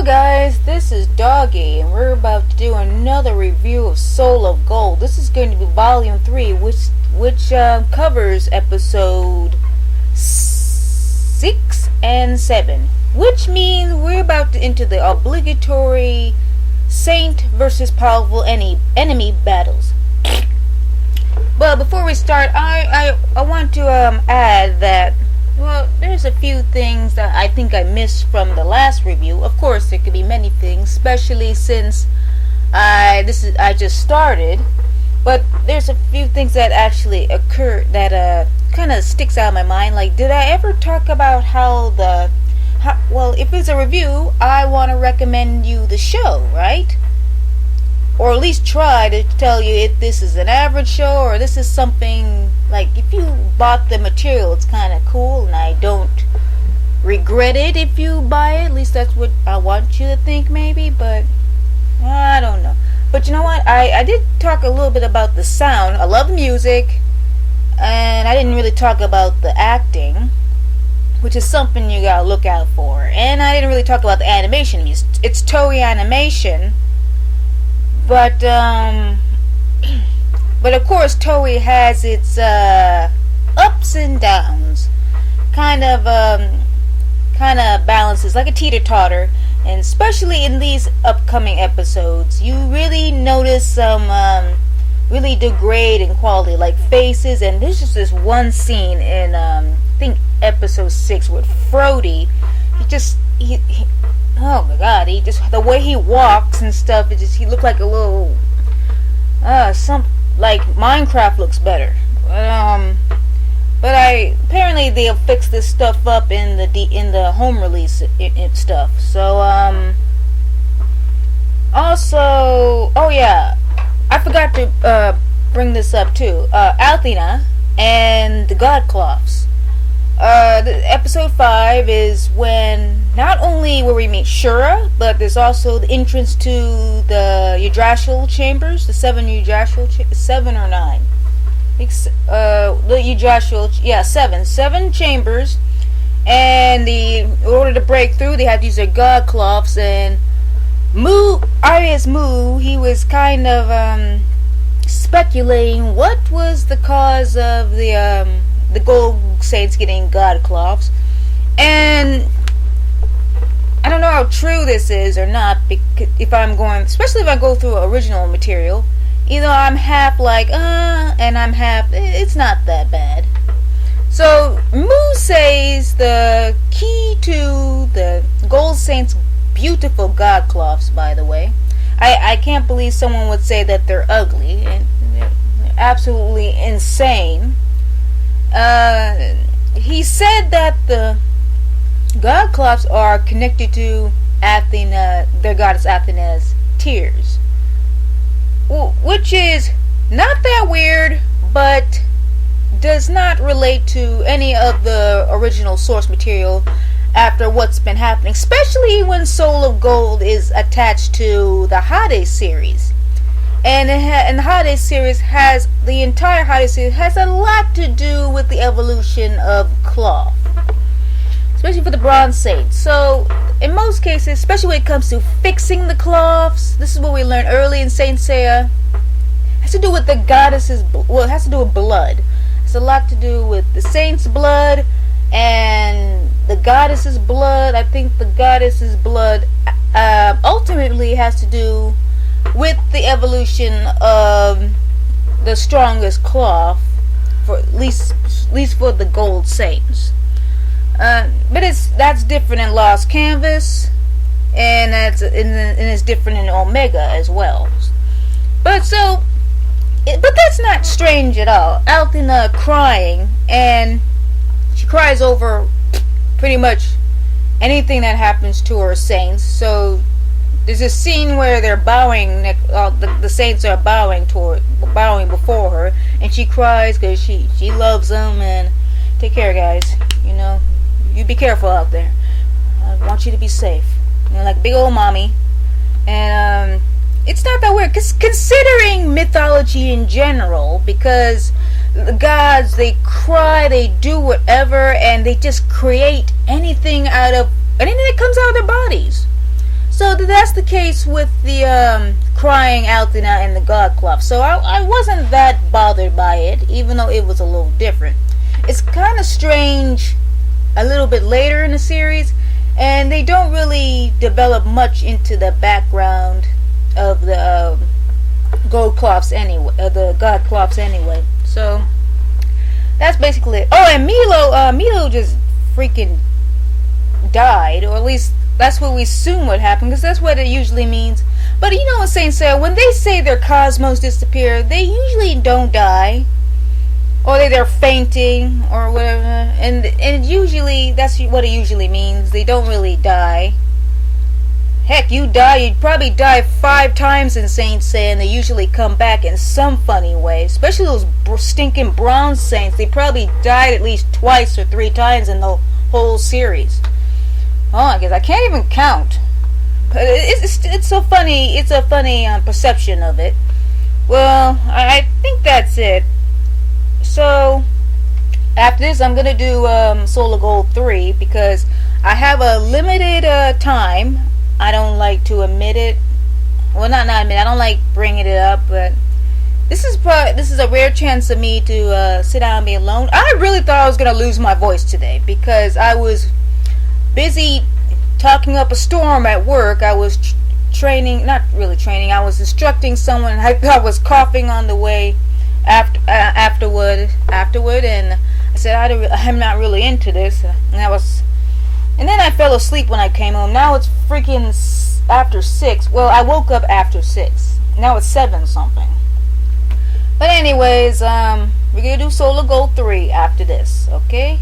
Hello guys, this is Doggie, and we're about to do another review of Soul of Gold. This is going to be Volume 3, which covers Episode 6 and 7. Which means we're about to enter the obligatory Saint versus powerful enemy battles. But before we start, I want to add that, well, there's a few things that I think I missed from the last review. Of course, there could be many things, especially since I just started. But there's a few things that actually occurred that kind of sticks out in my mind. Like, did I ever talk about well, if it's a review, I want to recommend you the show, right? Or at least try to tell you if this is an average show or this is something, like, if you bought the material, it's kind of cool, and I don't regret it if you buy it. At least that's what I want you to think, maybe, but I don't know. But you know what? I did talk a little bit about the sound. I love music, and I didn't really talk about the acting, which is something you gotta look out for. And I didn't really talk about the animation. It's Toei animation. But of course Toei has its ups and downs. Kind of balances, like a teeter-totter. And especially in these upcoming episodes, you really notice some really degrading quality, like faces. And there's just this one scene in I think episode 6 with Frody. He oh my god, the way he walks and stuff, he looked like a little like Minecraft looks better. But apparently they'll fix this stuff up in the home release stuff. So also, oh yeah, I forgot to bring this up too. Athena and the God Cloths. Episode 5 is when not only will we meet Shura, but there's also the entrance to the Yggdrasil chambers, the 7 Yggdrasil 7 or 9. The Yggdrasil, yeah, 7 chambers, and in order to break through, they have to use their God Cloths. And Arias Mu, he was kind of speculating what was the cause of the Gold Saints getting God Cloths. And I don't know how true this is or not, especially if I go through original material, either I'm half like, and I'm half, it's not that bad. So, Mu says the key to the Gold Saints' beautiful God Cloths, by the way. I can't believe someone would say that they're ugly, and they're absolutely insane. He said that the God Cloths are connected to Athena, their goddess Athena's tears, which is not that weird, but does not relate to any of the original source material after what's been happening, especially when Soul of Gold is attached to the Hades series. And the Hades series the entire Hades series has a lot to do with the evolution of cloth, especially for the Bronze Saints. So, in most cases, especially when it comes to fixing the cloths, this is what we learned early in Saint Seiya. It has to do with the goddess's, well, it has to do with blood. It's a lot to do with the saint's blood and the goddess's blood. I think the goddess's blood ultimately has to do with the evolution of the strongest cloth, for at least for the Gold Saints. But that's different in Lost Canvas, and it's different in Omega as well. But that's not strange at all. Athena crying, and she cries over pretty much anything that happens to her saints. So there's a scene where they're bowing, the saints are bowing before her, and she cries because she loves them. And take care, guys. You know, you be careful out there. I want you to be safe. You know, like big old mommy. And it's not that weird, considering mythology in general, because the gods, they cry, they do whatever, and they just create anything that comes out of their bodies. So that's the case with the crying Althena and the God Club. So I wasn't that bothered by it, even though it was a little different. It's kind of strange a little bit later in the series, and they don't really develop much into the background of the God Clubs anyway. So that's basically it. Oh, and Milo just freaking died, or at least that's what we assume would happen, because that's what it usually means. But you know what Saint Seiya, when they say their cosmos disappear, they usually don't die, or they're fainting or whatever, and usually that's what it usually means. They don't really die. Heck, you'd probably die 5 times in Saint Seiya, and they usually come back in some funny way. Especially those stinking bronze saints. They probably died at least 2 or 3 times in the whole series. Oh, I guess I can't even count. But it's so funny. It's a funny perception of it. Well, I think that's it. So after this, I'm gonna do Solar Gold 3 because I have a limited time. I don't like to admit it. Well, not admit. I don't like bringing it up, but this is a rare chance of me to sit down and be alone. I really thought I was gonna lose my voice today because I was busy talking up a storm at work. I was not really training. I was instructing someone. I was coughing on the way afterward, and I said I'm not really into this, and then I fell asleep when I came home. Now it's freaking after 6. Well, I woke up after 6. Now it's 7 something. But anyways, we're gonna do Solar Gold 3 after this, okay?